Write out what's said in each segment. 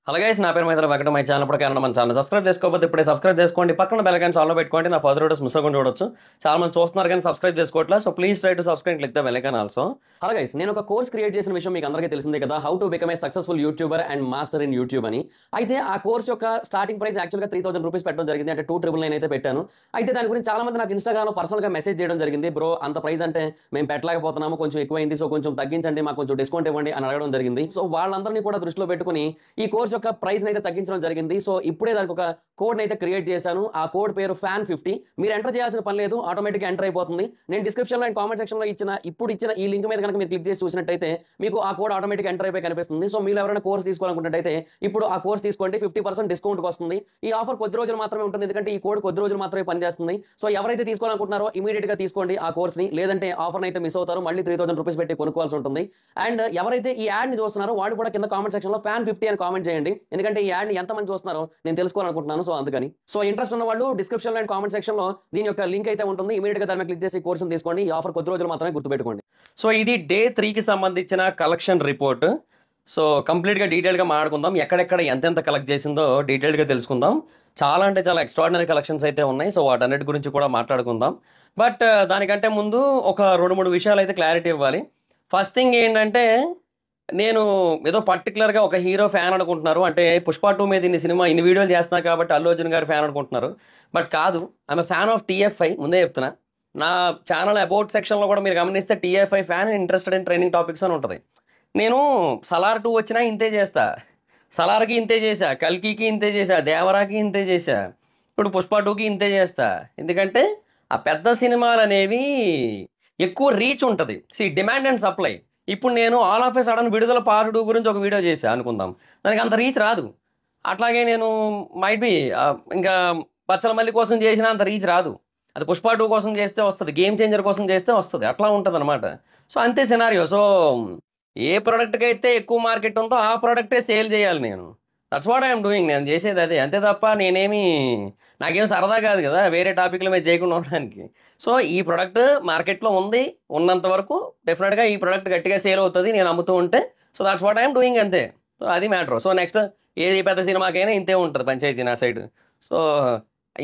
Hello guys, నా పేరు మైత్రి Venkata. My channel ఇప్పటికైనా మన ఛానల్ సబ్స్క్రైబ్ చేసుకోకపోతే ఇప్పుడే సబ్స్క్రైబ్ చేసుకోండి. పక్కన బెల్ ఐకాన్ ఆన్లో పెట్టుకోండి. నా ఫర్దర్ వీడియోస్ మిస్ అవ్వకుండా చూడొచ్చు. చాలా మంది చూస్తున్నారు కానీ సబ్స్క్రైబ్ చేసుకోవట్లేదు. So please try to subscribe, click the bell icon also. Hello guys, నేను ఒక కోర్స్ క్రియేట్ చేసిన విషయం మీకు అందరికీ తెలిసిందే కదా, how to become a successful YouTuber and master in YouTube అని. అయితే ఆ కోర్స్ యొక్క స్టార్టింగ్ ప్రైస్ యాక్చువల్గా 3000 రూపీస్ పెట్టడం జరిగింది. అంటే 2999 అయితే పెట్టాను. అయితే దాని గురించి చాలా మంది నాకు ఇన్స్టాగ్రామ్లో పర్సనల్గా మెసేజ్ చేయడం జరిగింది. బ్రో, అంత ప్రైస్ అంటే మేము పెట్టలేకపోతున్నాము, కొంచెం ఎక్కువైంది, సో కొంచెం తగ్గించండి, మాకు కొంచెం డిస్కౌంట్ ఇవ్వండి అని అడగడం జరిగింది. సో వాళ్ళందరినీ కూడా దృష్టిలో పెట్టుకుని ఈ కోర్స్ యొక్క ప్రైస్ అయితే తగ్గించడం జరిగింది. సో ఇప్పుడే దానికి ఒక కోడ్ అయితే క్రియేట్ చేశాను. ఆ కోడ్ పేరు FAN50. మీరు ఎంటర్ చేయాల్సిన పని లేదు, ఆటోమేటిక్గా ఎంటర్ అయిపోతుంది. నేను డిస్క్రిప్షన్లో అండ్ కామెంట్ సెక్షన్లో ఇచ్చిన ఈ లింక్ మీద కనుక మీరు క్లిక్ చేసి చూసినట్టయితే మీకు ఆ కోడ్ ఆటోమేటిక్ ఎంటర్ అయిపోయి కనిపిస్తుంది. సో మీరు ఎవరైనా కోర్స్ తీసుకోవాలనుకుంటే ఇప్పుడు ఆ కోర్స్ తీసుకోండి, 50% డిస్కౌంట్ వస్తుంది. ఈ ఆఫర్ కొద్ది రోజులు మాత్రమే ఉంటుంది, ఎందుకంటే ఈ కోడ్ కొద్ది రోజులు మాత్రమే పనిచేస్తుంది. సో ఎవరైతే తీసుకోవాలనుకుంటున్నారో ఇమీడియట్ గా తీసుకోండి ఆ కోర్స్ ని, లేదంటే ఆఫర్ అయితే మిస్ అవుతారు, మళ్ళీ 3000 రూపీస్ పెట్టి కొనుక్కోవాల్సి ఉంటుంది. అండ్ ఎవరైతే ఈ యాడ్ ని చూస్తున్నారో వాడు కూడా కింద కామెంట్ సెక్షన్ లో FAN50 అని కామెంట్ చేయండి, ఎందుకంటే ఈ యాడ్ ని ఎంత మంది చూస్తున్నారో నేను తెలుసుకోవాలనుకుంటున్నాను. సో అందుకని ఇంట్రెస్ట్ ఉన్న వాళ్ళు డిస్క్రిప్షన్ లో అండ్ కామెంట్ సెక్షన్ లో దీని యొక్క లింక్ అయితే ఉంటుంది. ఇమీడియట్ గా దాన్ని క్లిక్ చేసి కోర్సును తీసుకోండి. ఈ ఆఫర్ కొద్ది రోజులు మాత్రమే, గుర్తుపెట్టుకోండి. సో ఇది డే 3కి సంబంధించిన కలెక్షన్ రిపోర్ట్. సో కంప్లీట్గా డీటెయిల్గా మాట్లాడుకుందాం. ఎక్కడెక్కడ ఎంతెంత కలెక్ట్ చేసిందో డీటెయిల్గా తెలుసుకుందాం. చాలా అంటే చాలా ఎక్స్ట్రాడినరీ కలెక్షన్స్ అయితే ఉన్నాయి. సో వాటన్నిటి గురించి కూడా మాట్లాడుకుందాం. బట్ దానికంటే ముందు ఒక 2-3 విషయాలు అయితే క్లారిటీ ఇవ్వాలి. ఫస్ట్ థింగ్ ఏంటంటే, నేను ఏదో పర్టికులర్గా ఒక హీరో ఫ్యాన్ అనుకుంటున్నారు. అంటే పుష్ప 2 మీద ఇన్ని వీడియోలు చేస్తున్నా కాబట్టి అల్లు అర్జున్ గారు ఫ్యాన్ అనుకుంటున్నారు. బట్ కాదు, ఐఎమ్ ఫ్యాన్ ఆఫ్ TFI. ముందే చెప్తున్నా, నా ఛానల్ అబౌట్ సెక్షన్లో కూడా మీరు గమనిస్తే TFI fan interested in training topics అని ఉంటుంది. నేను సలార్ 2 వచ్చినా ఇంతే చేస్తా, సలార్కి ఇంతే చేశా, కల్కికి ఇంతే చేశా, దేవరాకి ఇంతే చేశా, ఇప్పుడు పుష్ప 2కి ఇంతే చేస్తా. ఎందుకంటే ఆ పెద్ద సినిమాలు అనేవి ఎక్కువ రీచ్ ఉంటుంది. Demand and supply. ఇప్పుడు నేను ఆల్ ఆఫ్ ఏ సడన్ విడుదల పార్ట్ 2 గురించి ఒక వీడియో చేశా అనుకుందాం, దానికి అంత రీచ్ రాదు. అట్లాగే నేను మైట్ బి ఇంకా బచ్చల మల్లి కోసం చేసిన అంత రీచ్ రాదు. అది పుష్ప 2 కోసం చేస్తే వస్తుంది, గేమ్ చేంజర్ కోసం చేస్తే వస్తుంది, అట్లా ఉంటుంది అనమాట. సో అంతే సినారియో. సో ఏ ప్రోడక్ట్కి అయితే ఎక్కువ మార్కెట్ ఉందో ఆ ప్రోడక్టే సేల్ చేయాలి నేను. That's what I'm doing. నేను చేసేది అదే, అంతే తప్ప నాకేం సరదా కాదు కదా వేరే టాపిక్ల మీద చేయకుండా ఉండడానికి. సో ఈ ప్రోడక్ట్ మార్కెట్లో ఉంది, ఉన్నంత వరకు డెఫినెట్గా ఈ ప్రోడక్ట్ గట్టిగా సేల్ అవుతుంది నేను అమ్ముతూ ఉంటే. So that's what I'm doing, అంతే. సో అది మ్యాటర్. సో నెక్స్ట్ ఏది పెద్ద సినిమాకైనా ఇంతే ఉంటుంది పంచాయతీ నా సైడ్. సో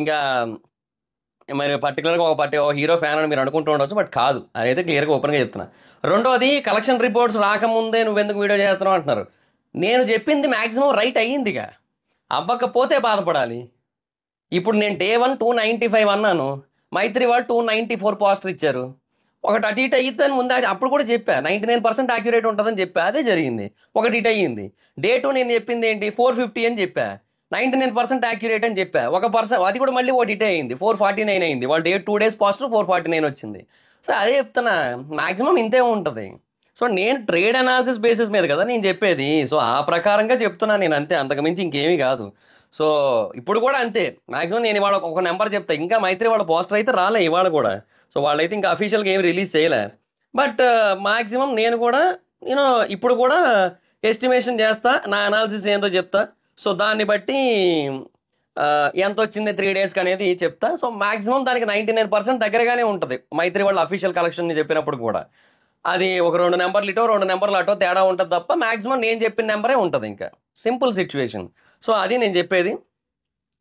ఇంకా మరి పర్టికులర్గా ఒక హీరో ఫ్యాన్ అని మీరు అనుకుంటూ ఉండొచ్చు, బట్ కాదు, అదైతే క్లియర్గా ఓపెన్గా చెప్తున్నా. రెండోది, కలెక్షన్ రిపోర్ట్స్ రాకముందే నువ్వెందుకు వీడియో చేస్తున్నావు అంటున్నారు. నేను చెప్పింది మ్యాక్సిమం రైట్ అయ్యిందిగా, అవ్వకపోతే బాధపడాలి. ఇప్పుడు నేను డే 1 295 అన్నాను, మైత్రి వాళ్ళు 294 పోస్టర్ ఇచ్చారు. ఒకటి అటు ఇటు అయ్యిద్దని ముందు అప్పుడు కూడా చెప్పా, 99% యాక్యురేట్ ఉంటుందని చెప్పా, అదే జరిగింది. ఒకటి ఇటు అయ్యింది. డే 2 నేను చెప్పింది ఏంటి, 450 అని చెప్పా, 99% యాక్యురేట్ అని చెప్పా. 1%, అది కూడా మళ్ళీ ఒకటి ఇటే అయింది, 449 అయింది. వాళ్ళు 2 డేస్ పోస్టర్ 449 వచ్చింది. సో అదే చెప్తున్నా, మాక్సిమం ఇంతే ఉంటుంది. సో నేను ట్రేడ్ అనాలిసిస్ బేసిస్ మీద కదా నేను చెప్పేది. సో ఆ ప్రకారంగా చెప్తున్నా నేను, అంతే, అంతకుమించి ఇంకేమీ కాదు. సో ఇప్పుడు కూడా అంతే. మాక్సిమం నేను ఇవాళ ఒక నెంబర్ చెప్తా, ఇంకా మైత్రి వాళ్ళ పోస్టర్ అయితే రాలే ఇవాళ కూడా. సో వాళ్ళైతే ఇంకా అఫీషియల్గా ఏమి రిలీజ్ చేయలే. బట్ మాక్సిమం నేను కూడా ఇప్పుడు కూడా ఎస్టిమేషన్ చేస్తా, నా అనాలిసిస్ ఏందో చెప్తా. సో దాన్ని బట్టి ఎంత వచ్చింది 3 డేస్కి అనేది చెప్తా. సో మాక్సిమం దానికి 99% దగ్గరగానే ఉంటుంది మైత్రి వాళ్ళ అఫీషియల్ కలెక్షన్ చెప్పినప్పుడు కూడా. అది ఒక 2 నెంబర్లు ఇటో 2 నెంబర్లు అటో తేడా ఉంటుంది తప్ప మాక్సిమం నేను చెప్పిన నెంబరే ఉంటుంది. ఇంకా సింపుల్ సిచ్యువేషన్. సో అది నేను చెప్పేది.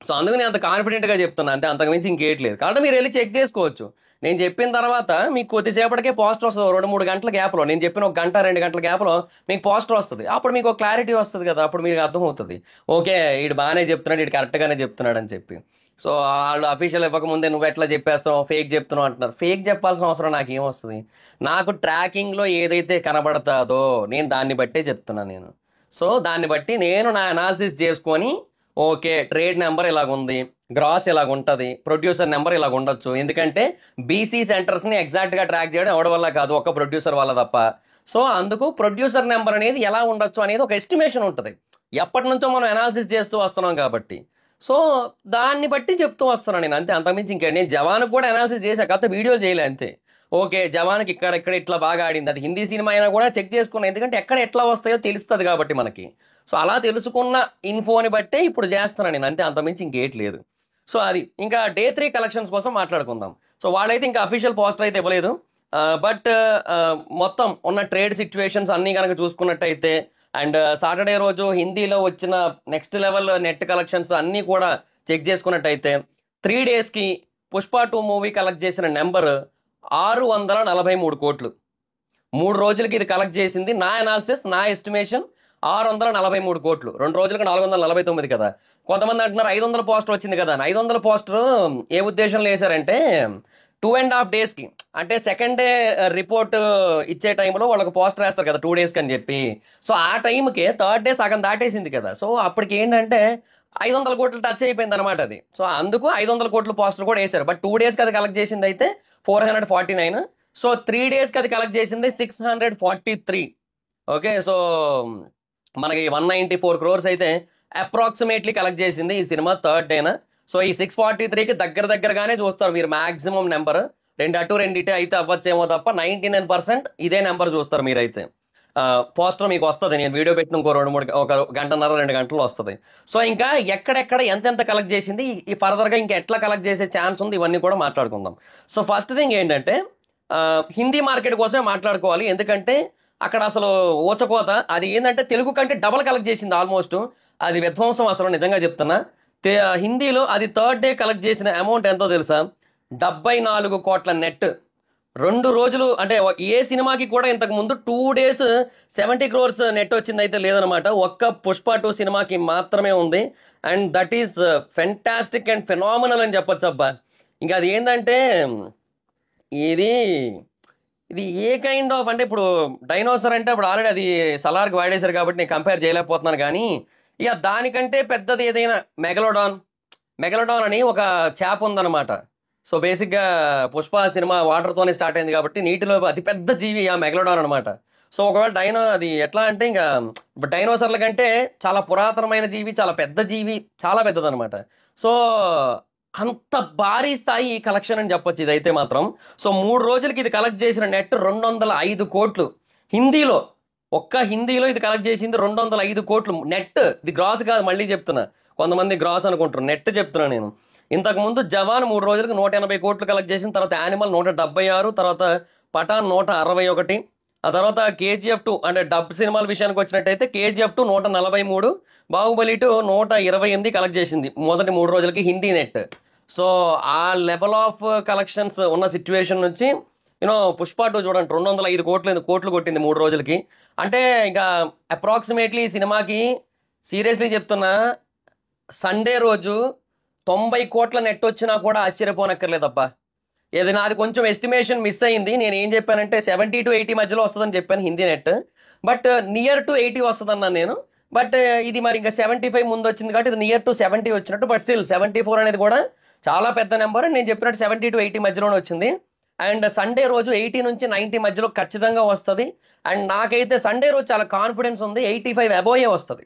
సో అందుకు నేను అంత కాన్ఫిడెంట్గా చెప్తున్నా, అంతే, అంతకుమించి ఇంకేట్లేదు. కాబట్టి మీరు వెళ్ళి చెక్ చేసుకోవచ్చు. నేను చెప్పిన తర్వాత మీకు కొద్దిసేపటికే పోస్టర్ వస్తుంది, 2-3 గంటల గ్యాప్లో. నేను చెప్పిన 1 గంట 2 గంటల గ్యాప్లో మీకు పోస్టర్ వస్తుంది. అప్పుడు మీకు క్లారిటీ వస్తుంది కదా, అప్పుడు మీకు అర్థమవుతుంది, ఓకే వీడు బాగానే చెప్తున్నాడు, వీడు కరెక్ట్గానే చెప్తున్నాడు అని చెప్పి. సో వాళ్ళు అఫీషియల్ ఇవ్వకముందే నువ్వు ఎట్లా చెప్పేస్తున్నావు, ఫేక్ చెప్తున్నావు అంటున్నారు. ఫేక్ చెప్పాల్సిన అవసరం నాకు ఏమొస్తుంది? నాకు ట్రాకింగ్లో ఏదైతే కనబడతాదో నేను దాన్ని బట్టే చెప్తున్నాను నేను. సో దాన్ని బట్టి నేను నా అనాలిసిస్ చేసుకొని, ఓకే ట్రేడ్ నెంబర్ ఇలాగుంది, గ్రాస్ ఇలాగ ఉంటుంది, ప్రొడ్యూసర్ నెంబర్ ఇలాగ ఉండొచ్చు. ఎందుకంటే బీసీ సెంటర్స్ని ఎగ్జాక్ట్గా ట్రాక్ చేయడం ఎవరి వల్ల కాదు, ఒక్క ప్రొడ్యూసర్ వల్ల తప్ప. సో అందుకు ప్రొడ్యూసర్ నెంబర్ అనేది ఎలా ఉండొచ్చు అనేది ఒక ఎస్టిమేషన్ ఉంటుంది. ఎప్పటి నుంచో మనం అనాలిసిస్ చేస్తూ వస్తున్నాం కాబట్టి. సో దాన్ని బట్టి చెప్తూ వస్తున్నాను నేను, అంతే, అంతకుమించి ఇంకే. నేను జవాన్కి కూడా అనాలిసిస్ చేశా, కొత్త వీడియోలు చేయలే, అంతే. ఓకే జవాన్కి ఇక్కడ ఇట్లా బాగా ఆడింది, అది హిందీ సినిమా అయినా కూడా చెక్ చేసుకున్నాను, ఎందుకంటే ఎక్కడ ఎట్లా వస్తాయో తెలుస్తుంది కాబట్టి మనకి. సో అలా తెలుసుకున్న ఇన్ఫోని బట్టే ఇప్పుడు చేస్తున్నాను నేను, అంతే, అంతమించి ఇంకేట్లేదు. సో అది ఇంకా డే 3 కలెక్షన్స్ కోసం మాట్లాడుకుందాం. సో వాళ్ళైతే ఇంకా అఫీషియల్ పోస్టర్ అయితే ఇవ్వలేదు. బట్ మొత్తం ఉన్న ట్రేడ్ సిచ్యువేషన్స్ అన్నీ కనుక చూసుకున్నట్టయితే అండ్ సాటర్డే రోజు హిందీలో వచ్చిన నెక్స్ట్ లెవెల్ నెట్ కలెక్షన్స్ అన్నీ కూడా చెక్ చేసుకున్నట్టయితే 3 డేస్కి పుష్ప 2 మూవీ కలెక్ట్ చేసిన నెంబర్ 643 కోట్లు. 3 రోజులకి ఇది కలెక్ట్ చేసింది. నా అనాలిసిస్, నా ఎస్టిమేషన్ 643 కోట్లు. 2 రోజులకు 449 కదా. కొంతమంది అంటున్నారు 500 పోస్టర్ వచ్చింది కదా. 500 పోస్టర్ ఏ ఉద్దేశంలో వేశారంటే 2.5 డేస్కి, అంటే సెకండ్ డే రిపోర్ట్ ఇచ్చే టైంలో వాళ్ళకి పోస్టర్ వేస్తారు కదా 2 డేస్కి అని చెప్పి. సో ఆ టైంకి థర్డ్ డే సగం దాటేసింది కదా. సో అప్పటికి ఏంటంటే 500 కోట్లు టచ్ అయిపోయింది అనమాట అది. సో అందుకు 500 కోట్ల పోస్టర్ కూడా వేశారు. బట్ 2 డేస్కి అది కలెక్ట్ చేసింది అయితే 449. సో 3 డేస్కి అది కలెక్ట్ చేసింది 643. ఓకే, సో మనకి 194 crores అయితే అప్రాక్సిమేట్లీ కలెక్ట్ చేసింది ఈ సినిమా థర్డ్ డేన. సో ఈ 643కి దగ్గరగానే చూస్తారు మీరు మాక్సిమం నెంబర్. 2 అటు 2 ఇటు అయితే అవ్వచ్చేమో తప్ప 99% ఇదే నెంబర్ చూస్తారు మీరైతే. పోస్టర్ మీకు వస్తుంది, నేను వీడియో పెట్టిన ఇంకో 1 గంటన్నర 2 గంటలు వస్తుంది. సో ఇంకా ఎక్కడెక్కడ ఎంతెంత కలెక్ట్ చేసింది, ఈ ఫర్దర్గా ఇంకా ఎట్లా కలెక్ట్ చేసే ఛాన్స్ ఉంది, ఇవన్నీ కూడా మాట్లాడుకుందాం. సో ఫస్ట్ థింగ్ ఏంటంటే హిందీ మార్కెట్ కోసమే మాట్లాడుకోవాలి. ఎందుకంటే అక్కడ అసలు ఊచకోత అది ఏంటంటే తెలుగు కంటే డబల్ కలెక్ట్ చేసింది ఆల్మోస్ట్. అది విధ్వంసం అసలు, నిజంగా చెప్తున్నా. హిందీలో అది థర్డ్ డే కలెక్ట్ చేసిన అమౌంట్ ఎంతో తెలుసా? 74 కోట్ల నెట్. 2 రోజులు అంటే ఏ సినిమాకి కూడా ఇంతకు ముందు 2 days 70 crores నెట్ వచ్చింది అయితే లేదనమాట. ఒక్క పుష్ప 2 సినిమాకి మాత్రమే ఉంది. And that is fantastic and phenomenal అని చెప్పొచ్చు అబ్బా. ఇంకా అది ఏంటంటే ఇది ఇది ఏ కైండ్ ఆఫ్ అంటే ఇప్పుడు డైనోసర్ అంటే ఇప్పుడు ఆల్రెడీ అది సలార్కి వాడేశారు కాబట్టి నేను కంపేర్ చేయలేకపోతున్నాను. కానీ ఇక దానికంటే పెద్దది ఏదైనా మెగలోడాన్ అని ఒక చేప ఉందన్నమాట. సో బేసిక్గా పుష్ప సినిమా వాటర్తోనే స్టార్ట్ అయింది కాబట్టి నీటిలో అతిపెద్ద జీవి ఆ మెగలోడాన్ అనమాట. సో ఒకవేళ అది ఎట్లా అంటే ఇంకా డైనోసర్ల కంటే చాలా పురాతనమైన జీవి, చాలా పెద్ద జీవి, చాలా పెద్దదనమాట. సో అంత భారీ స్థాయి కలెక్షన్ అని చెప్పొచ్చు ఇదైతే మాత్రం. సో 3 రోజులకి ఇది కలెక్ట్ చేసిన నెట్ 205 కోట్లు. ఒక్క హిందీలో ఇది కలెక్ట్ చేసింది 205 కోట్లు నెట్. ఇది గ్రాస్ కాదు, మళ్ళీ చెప్తున్నా. కొంతమంది గ్రాస్ అనుకుంటారు, నెట్ చెప్తున్నా నేను. ఇంతకుముందు జవాన్ 3 రోజులకు 180 కోట్లు కలెక్ట్ చేసిన తర్వాత యానిమల్ 176, తర్వాత పఠాన్ 161, ఆ తర్వాత KGF 2 అంటే డబ్ సినిమాల విషయానికి వచ్చినట్టయితే KGF 2 143, బాహుబలి 2 128 కలెక్ట్ చేసింది మొదటి 3 రోజులకి హిందీ నెట్. సో ఆ లెవెల్ ఆఫ్ కలెక్షన్స్ ఉన్న సిచ్యువేషన్ నుంచి పుష్ప 2 చూడండి 205 కోట్లు కొట్టింది 3 రోజులకి. అంటే ఇంకా అప్రాక్సిమేట్లీ ఈ సినిమాకి సీరియస్లీ చెప్తున్నా సండే రోజు 90 కోట్ల నెట్ వచ్చినా కూడా ఆశ్చర్యపోనక్కర్లేదబ్బా. ఏది నాది కొంచెం ఎస్టిమేషన్ మిస్ అయింది. నేను ఏం చెప్పానంటే 70 to 80 మధ్యలో వస్తుందని చెప్పాను Hindi net. But near to 80 వస్తుంది అన్నాను నేను. బట్ ఇది మరి ఇంకా 75 ముందు వచ్చింది కాబట్టి ఇది నియర్ టు 70 వచ్చినట్టు. బట్ స్టిల్ 74 అనేది కూడా చాలా పెద్ద నెంబర్. నేను చెప్పినట్టు 70 to 80 మధ్యలోనే వచ్చింది. అండ్ సండే రోజు 80 నుంచి 90 మధ్యలో ఖచ్చితంగా వస్తుంది. అండ్ నాకైతే సండే రోజు చాలా కాన్ఫిడెన్స్ ఉంది 85 అబోవే వస్తుంది.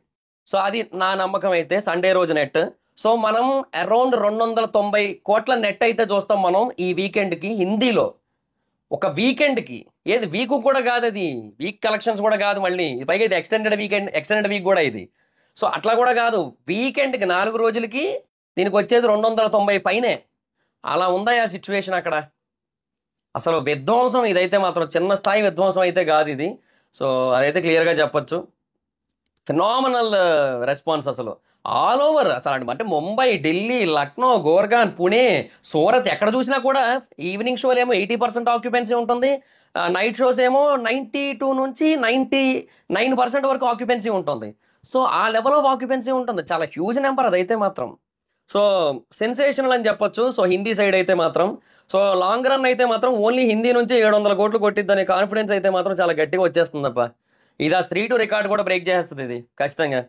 సో అది నా నమ్మకం అయితే సండే రోజు నెట్. సో మనం అరౌండ్ 290 కోట్ల నెట్ అయితే చూస్తాం మనం ఈ వీకెండ్కి హిందీలో. ఒక వీకెండ్కి, ఏది వీక్ కూడా కాదు, అది వీక్ కలెక్షన్స్ కూడా కాదు, మళ్ళీ పైగా ఇది ఎక్స్టెండెడ్ వీక్ కూడా ఇది. సో అట్లా కూడా కాదు, వీకెండ్కి 4 రోజులకి దీనికి వచ్చేది 290 పైనే. అలా ఉందా ఆ సిచ్యువేషన్ అక్కడ. అసలు విధ్వంసం ఇదైతే మాత్రం చిన్న స్థాయి విధ్వంసం అయితే కాదు ఇది. సో అదైతే క్లియర్గా చెప్పొచ్చు. ఫినామినల్ రెస్పాన్స్ అసలు ఆల్ ఓవర్. అసలు అంటే ముంబై, ఢిల్లీ, లక్నో, గోర్గాన్, పుణే, సూరత్ ఎక్కడ చూసినా కూడా ఈవినింగ్ షోలు ఏమో 80% ఆక్యుపెన్సీ ఉంటుంది. నైట్ షోస్ ఏమో 92 నుంచి 99% వరకు ఆక్యుపెన్సీ ఉంటుంది. సో ఆ లెవెల్ ఆఫ్ ఆక్యుపెన్సీ ఉంటుంది. చాలా హ్యూజ్ నెంబర్ అదైతే మాత్రం. సో సెన్సేషనల్ అని చెప్పొచ్చు. సో హిందీ సైడ్ అయితే మాత్రం. సో లాంగ్ రన్ అయితే మాత్రం ఓన్లీ హిందీ నుంచి 700 కోట్లు కొట్టిద్దనే కాన్ఫిడెన్స్ అయితే మాత్రం చాలా గట్టిగా వచ్చేస్తుందప్ప. ఇది ఆ 3-2 రికార్డ్ కూడా బ్రేక్ చేస్తుంది ఇది ఖచ్చితంగా.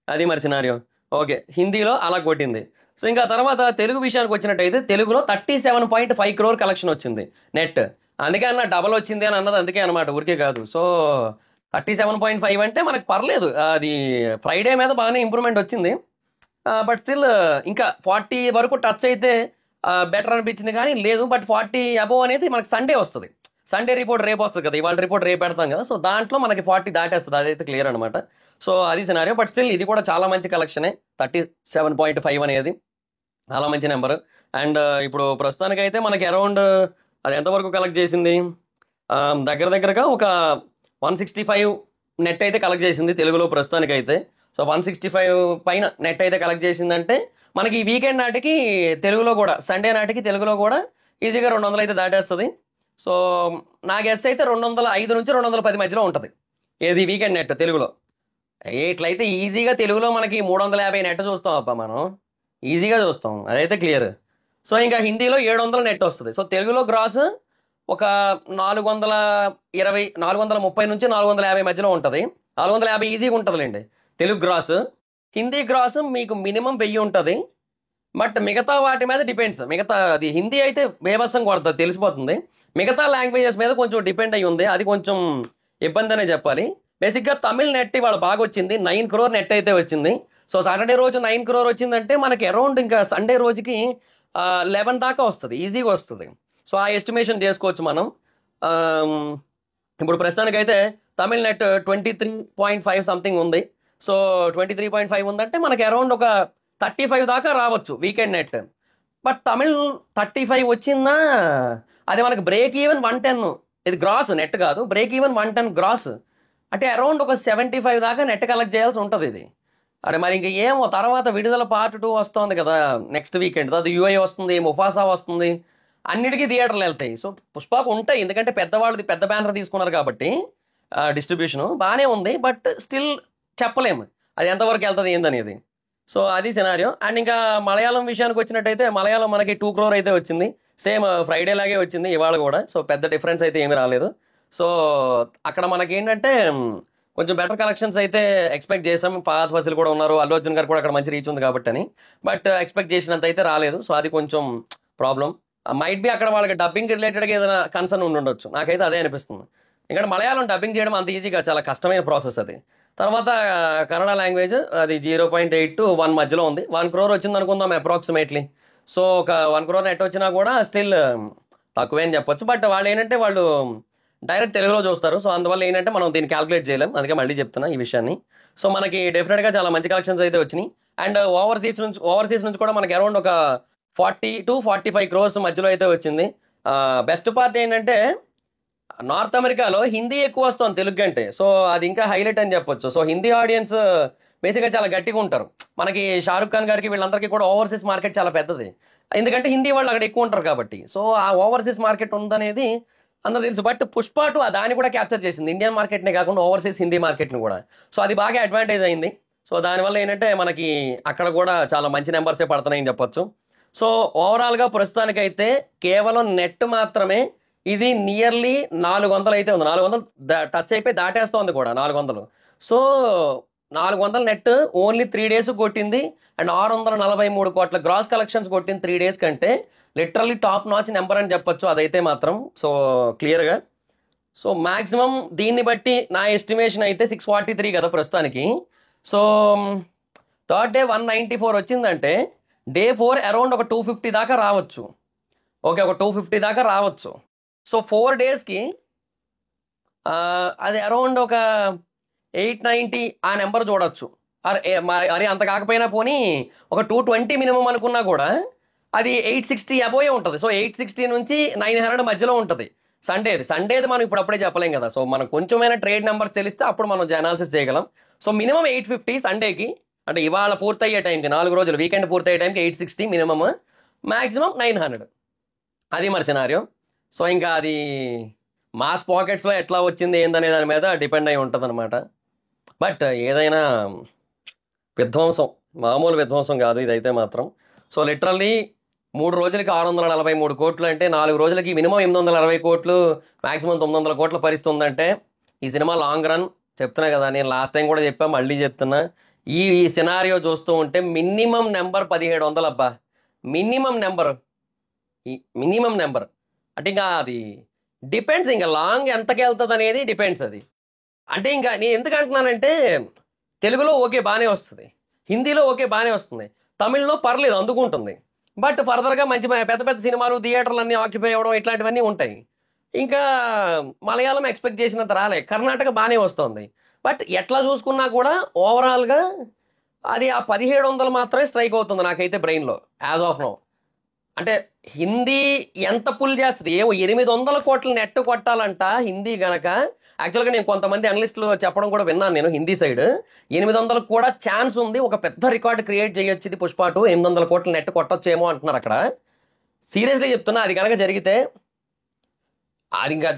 అది మరి సినారియో. ఓకే, హిందీలో అలా కొట్టింది. సో ఇంకా తర్వాత తెలుగు విషయానికి వచ్చినట్టయితే తెలుగులో 37.5 crore కలెక్షన్ వచ్చింది నెట్. అందుకే అన్న డబల్ వచ్చింది అని అన్నది అందుకే అనమాట, ఊరికే కాదు. సో 37.5 అంటే మనకు పర్లేదు, అది ఫ్రైడే మీద బాగానే ఇంప్రూవ్మెంట్ వచ్చింది. బట్ స్టిల్ ఇంకా 40 వరకు టచ్ అయితే బెటర్ అనిపించింది కానీ లేదు. బట్ 40 అబోవ్ అనేది మనకి సండే వస్తుంది. సండే రిపోర్ట్ రేపు వస్తుంది కదా, ఇవాళ రిపోర్ట్ రేపు పెడతాం కదా. సో దాంట్లో మనకి 40 దాటేస్తుంది, అదైతే క్లియర్ అనమాట. సో అది సినారియో. బట్ స్టిల్ ఇది కూడా చాలా మంచి కలెక్షనే. 37.5 అనేది చాలా మంచి నెంబర్. అండ్ ఇప్పుడు ప్రస్తుతానికి అయితే మనకి అరౌండ్ అది ఎంతవరకు కలెక్ట్ చేసింది, దగ్గరగా ఒక 165 నెట్ అయితే కలెక్ట్ చేసింది తెలుగులో ప్రస్తుతానికి అయితే. సో 165 పైన నెట్ అయితే కలెక్ట్ చేసిందంటే మనకి ఈ వీకెండ్ నాటికి తెలుగులో కూడా, సండే నాటికి తెలుగులో కూడా ఈజీగా 200 అయితే దాటేస్తుంది. సో నా గెస్ అయితే 205 నుంచి 210 మధ్యలో ఉంటుంది ఏది వీకెండ్ నెట్ తెలుగులో. ఇట్లయితే ఈజీగా తెలుగులో మనకి 350 నెట్ చూస్తాం అబ్బా, మనం ఈజీగా చూస్తాం, అదైతే క్లియర్. సో ఇంకా హిందీలో 700 నెట్ వస్తుంది. సో తెలుగులో గ్రాస్ ఒక 420, 430 నుంచి 450 మధ్యలో ఉంటుంది. 450 ఈజీగా ఉంటుందిలేండి తెలుగు గ్రాస్. హిందీ గ్రాస్ మీకు మినిమం 1000 ఉంటుంది. బట్ మిగతా వాటి మీద డిపెండ్స్. మిగతా అది హిందీ అయితే బేభత్సం కొడుతుంది, తెలిసిపోతుంది. మిగతా లాంగ్వేజెస్ మీద కొంచెం డిపెండ్ అయ్యి ఉంది, అది కొంచెం ఇబ్బంది అనే చెప్పాలి. బేసిక్గా తమిళ్ నెట్ ఇవాళ బాగా వచ్చింది, 9 crore నెట్ అయితే వచ్చింది. సో సాటర్డే రోజు 9 crore వచ్చిందంటే మనకి అరౌండ్ ఇంకా సండే రోజుకి 11 దాకా వస్తుంది, ఈజీగా వస్తుంది. సో ఆ ఎస్టిమేషన్ చేసుకోవచ్చు మనం. ఇప్పుడు ప్రస్తుతానికైతే తమిళ్ నెట్ 23.5 సంథింగ్ ఉంది. సో 23.5 ఉందంటే మనకి అరౌండ్ ఒక 35 దాకా రావచ్చు వీకెండ్ నెట్. బట్ తమిళ్ 35 వచ్చిందా అది మనకి బ్రేక్ ఈవెన్ 110, ఇది గ్రాస్ నెట్ కాదు, బ్రేక్ ఈవెన్ 110 గ్రాస్ అంటే అరౌండ్ ఒక 75 దాకా నెట్ కలెక్ట్ చేయాల్సి ఉంటుంది ఇది. అరే మరి ఇంక ఏమో తర్వాత విడుదల పార్ట్ 2 వస్తుంది కదా నెక్స్ట్ వీకెండ్, అది యూఐ వస్తుంది, ముఫాసా వస్తుంది, అన్నిటికీ థియేటర్లు వెళ్తాయి. సో పుష్పకు ఉంటాయి, ఎందుకంటే పెద్దవాళ్ళది పెద్ద బ్యానర్ తీసుకున్నారు కాబట్టి డిస్ట్రిబ్యూషన్ బాగానే ఉంది. బట్ స్టిల్ చెప్పలేము అది ఎంతవరకు వెళ్తుంది ఏందనేది. సో అది సినారియో. అండ్ ఇంకా మలయాళం విషయానికి వచ్చినట్టయితే మలయాళం మనకి 2 crore అయితే వచ్చింది, సేమ్ ఫ్రైడే లాగే వచ్చింది ఇవాళ కూడా. సో పెద్ద డిఫరెన్స్ అయితే ఏమీ రాలేదు. సో అక్కడ మనకి ఏంటంటే కొంచెం బెటర్ కలెక్షన్స్ అయితే ఎక్స్పెక్ట్ చేసాం. ఫహద్ ఫాసిల్ కూడా ఉన్నారు, అల్లు అర్జున్ గారు కూడా అక్కడ మంచి రీచ్ ఉంది కాబట్టి అని. బట్ ఎక్స్పెక్ట్ చేసినంత అయితే రాలేదు. సో అది కొంచెం ప్రాబ్లం. మైట్ బి అక్కడ వాళ్ళకి డబ్బింగ్ రిలేటెడ్గా ఏదైనా కన్సర్న్ ఉండొచ్చు, నాకైతే అదే అనిపిస్తుంది. ఎందుకంటే మలయాళం డబ్బింగ్ చేయడం అంత ఈజీగా, చాలా కష్టమైన ప్రాసెస్ అది. తర్వాత కన్నడ లాంగ్వేజ్ అది 0.8 to 1 మధ్యలో ఉంది. 1 crore వచ్చింది అనుకుందాం అప్రాక్సిమేట్లీ. సో ఒక 1 crore నెట్ వచ్చినా కూడా స్టిల్ తక్కువే అని చెప్పొచ్చు. బట్ వాళ్ళు ఏంటంటే వాళ్ళు డైరెక్ట్ తెలుగులో చూస్తారు. సో అందువల్ల ఏంటంటే మనం దీన్ని క్యాల్కులేట్ చేయలేం, అందుకే మళ్ళీ చెప్తున్నా ఈ విషయాన్ని. సో మనకి డెఫినెట్గా చాలా మంచి కలెక్షన్స్ అయితే వచ్చినాయి. అండ్ ఓవర్సీస్ నుంచి కూడా మనకి అరౌండ్ ఒక 40 to 45 crores మధ్యలో అయితే వచ్చింది. బెస్ట్ పార్ట్ ఏంటంటే నార్త్ అమెరికాలో హిందీ ఎక్కువ వస్తుంది తెలుగు కంటే. సో అది ఇంకా హైలైట్ అని చెప్పొచ్చు. సో హిందీ ఆడియన్స్ బేసిక్గా చాలా గట్టిగా ఉంటారు. మనకి షారుఖ్ ఖాన్ గారికి వీళ్ళందరికీ కూడా ఓవర్సీస్ మార్కెట్ చాలా పెద్దది, ఎందుకంటే హిందీ వాళ్ళు అక్కడ ఎక్కువ ఉంటారు కాబట్టి. సో ఆ ఓవర్సీస్ మార్కెట్ ఉందనేది అందరూ తెలుసు. బట్ పుష్ప 2 దాన్ని కూడా క్యాప్చర్ చేసింది, ఇండియన్ మార్కెట్నే కాకుండా ఓవర్సీస్ హిందీ మార్కెట్ని కూడా. సో అది బాగా అడ్వాంటేజ్ అయింది. సో దానివల్ల ఏంటంటే మనకి అక్కడ కూడా చాలా మంచి నెంబర్సే పడుతున్నాయని చెప్పొచ్చు. సో ఓవరాల్గా ప్రస్తుతానికైతే కేవలం నెట్ మాత్రమే ఇది నియర్లీ 400 అయితే ఉంది. 400 టచ్ అయిపోయి దాటేస్తోంది కూడా 400. సో 400 నెట్ ఓన్లీ 3 days కొట్టింది. అండ్ 643 కోట్ల గ్రాస్ కలెక్షన్స్ కొట్టింది 3 days కంటే. లిటరల్లీ టాప్ నాచ్ నెంబర్ అని చెప్పొచ్చు అదైతే మాత్రం. సో క్లియర్గా. సో మ్యాక్సిమం దీన్ని బట్టి నా ఎస్టిమేషన్ అయితే 643 కదా ప్రస్తుతానికి. సో థర్డ్ డే 194 వచ్చిందంటే డే 4 అరౌండ్ ఒక 250 దాకా రావచ్చు. ఓకే, ఒక 250 దాకా రావచ్చు. సో 4 daysకి అది అరౌండ్ ఒక 890 ఆ నెంబర్ చూడొచ్చు. అరే అంత కాకపోయినా పోనీ ఒక 220 మినిమం అనుకున్నా కూడా అది 860 అబోయే ఉంటుంది. సో 860 నుంచి 900 మధ్యలో ఉంటుంది సండేది మనం ఇప్పుడు అప్పుడే చెప్పలేం కదా. సో మనకు కొంచెమైనా ట్రేడ్ నెంబర్స్ తెలిస్తే అప్పుడు మనం అనాలిసిస్ చేయగలం. సో మినిమం 850 సండేకి, అంటే ఇవాళ పూర్తయ్యే టైంకి 4 రోజులు వీకెండ్ పూర్తయ్యే టైంకి 860 మినిమమ్, మ్యాక్సిమం 900. అది మరి సినారియో. సో ఇంకా అది మాస్ పాకెట్స్లో ఎట్లా వచ్చింది ఏందనే దాని మీద డిపెండ్ అయి ఉంటుంది అనమాట. బట్ ఏదైనా విధ్వంసం, మామూలు విధ్వంసం కాదు ఇదైతే మాత్రం. సో లిటరల్లీ 3 రోజులకి 643 కోట్లు అంటే 4 రోజులకి మినిమం 860 కోట్లు, మ్యాక్సిమం 900 కోట్ల పరిస్థితి ఉందంటే ఈ సినిమా లాంగ్ రన్. చెప్తున్నా కదా, నేను లాస్ట్ టైం కూడా చెప్పా, మళ్ళీ చెప్తున్నా, ఈ సినారియో చూస్తూ ఉంటే మినిమం నెంబర్ 1700 అబ్బా. మినిమం నెంబర్ అంటే ఇంకా అది డిపెండ్స్, ఇంకా లాంగ్ ఎంతకి వెళ్తుంది అనేది డిపెండ్స్ అది. అంటే ఇంకా నేను ఎందుకు అంటున్నానంటే తెలుగులో ఓకే బాగానే వస్తుంది, హిందీలో ఓకే బాగానే వస్తుంది, తమిళ్లో పర్లేదు అందుకుంటుంది. బట్ ఫర్దర్గా మంచి పెద్ద పెద్ద సినిమాలు థియేటర్లు అన్నీ ఆక్యుపై అవ్వడం ఇట్లాంటివన్నీ ఉంటాయి. ఇంకా మలయాళం ఎక్స్పెక్ట్ చేసినంత రాలే, కర్ణాటక బాగానే వస్తుంది. బట్ ఎట్లా చూసుకున్నా కూడా ఓవరాల్గా అది ఆ 1700 మాత్రమే స్ట్రైక్ అవుతుంది నాకైతే బ్రెయిన్లో యాజ్ ఆఫ్ నౌ. అంటే హిందీ ఎంత పుల్ చేస్తుంది, ఏమో 800 కోట్ల నెట్ కొట్టాలంట హిందీ గనక, యాక్చువల్గా నేను కొంతమంది అనలిస్టులు చెప్పడం కూడా విన్నాను నేను హిందీ సైడ్ 800 కూడా ఛాన్స్ ఉంది, ఒక పెద్ద రికార్డ్ క్రియేట్ చేయొచ్చు ఇది పుష్ప 2, 800 కోట్ల నెట్ కొట్టొచ్చేమో అంటున్నారు అక్కడ. సీరియస్లీ చెప్తున్నా, అది కనుక జరిగితే అది ఇంకా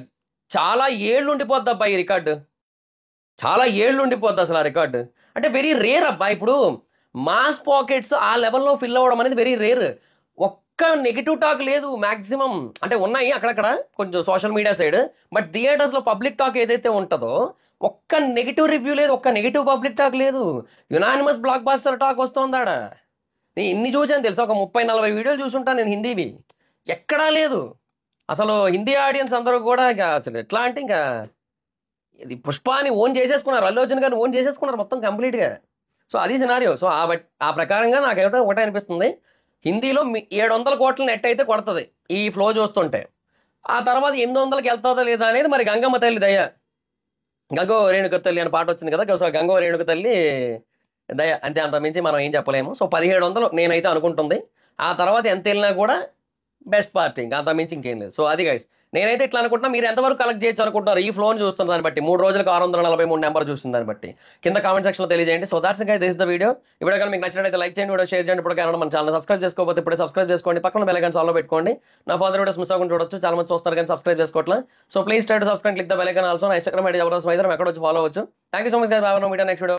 చాలా ఏళ్ళు ఉండిపోద్ది అబ్బా ఈ రికార్డు, చాలా ఏళ్ళు ఉండిపోద్ది అసలు ఆ రికార్డు. అంటే వెరీ రేర్ అబ్బా, ఇప్పుడు మాస్ పాకెట్స్ ఆ లెవెల్లో ఫిల్ అవ్వడం అనేది వెరీ రేర్. ఒక్క నెగిటివ్ టాక్ లేదు మ్యాక్సిమం, అంటే ఉన్నాయి అక్కడక్కడ కొంచెం సోషల్ మీడియా సైడ్, బట్ థియేటర్స్లో పబ్లిక్ టాక్ ఏదైతే ఉంటుందో ఒక్క నెగిటివ్ రివ్యూ లేదు, ఒక్క నెగిటివ్ పబ్లిక్ టాక్ లేదు. యునానిమస్ బ్లాక్ బాస్టర్ టాక్ వస్తుందాడ. నేను ఇన్ని చూసాను తెలుసా, ఒక 30-40 వీడియోలు చూసుంటాను నేను హిందీవి, ఎక్కడా లేదు. అసలు హిందీ ఆడియన్స్ అందరూ కూడా ఇంకా అసలు ఎట్లా అంటే ఇంకా ఇది పుష్పాని ఓన్ చేసేసుకున్నారు, అల్లు అర్జున్ గారిని ఓన్ చేసేసుకున్నారు మొత్తం కంప్లీట్గా. సో అది సినారియో. సో ఆ ప్రకారంగా నాకేమిటో ఒకటే అనిపిస్తుంది, హిందీలో 700 కోట్ల నెట్ అయితే కొడుతుంది ఈ ఫ్లో చూస్తుంటే. ఆ తర్వాత 800కి వెళ్తుందా లేదా అనేది మరి గంగమ్మ తల్లి దయ. గంగో రేణుక తల్లి అని పాట వచ్చింది కదా, సో గంగో రేణుక తల్లి దయ అంతే, అంత మించి మనం ఏం చెప్పలేము. సో 1700 నేనైతే అనుకుంటుంది. ఆ తర్వాత ఎంత వెళ్ళినా కూడా బెస్ట్ పార్టీ, ఇంకా అంత మించి ఇంకేం లేదు. సో అది గైస్, నేనైతే ఇట్లా అనుకుంటున్నా. మీరు ఎంతవరకు కలెక్ట్ చేయొచ్చు అనుకుంటున్నారు ఈ ఫ్లోని చూస్తున్న దాన్ని బట్టి, 3 రోజులకు 643 నెంబర్ చూసిన దాన్ని బట్టి కింద కామెంట్ సెక్షన్లో తెలియజేయండి. So that's guys, this the video. ఇప్పుడు కానీ మీకు నచ్చినట్లయితే లైక్ చేయండి, వీడియో షేర్ చేయండి. ఇప్పుడు కానీ మన ఛానల్ సబ్స్క్రైబ్ చేసుకోకపోతే ఇప్పుడే సబ్స్క్రైబ్ చేసుకోండి, పక్కన బెల్ ఐకాన్ ఆల్లో పెట్టుకోండి. నా ఫాదర్ వీడియోస్ మిస్ అవ్వకుండా చూడొచ్చు, చాలా మంది చూస్తారు కానీ సబ్స్క్రైబ్ చేసుకోవట్లేదు. So please try to subscribe, click the bell icon also. నా ఇన్స్టాగ్రామ్ ఐడి జబర్దస్త్ మైదర్, ఎక్కడ వచ్చి ఫాలో అవ్వచ్చు. Thank you so much guys, bye. Video next video.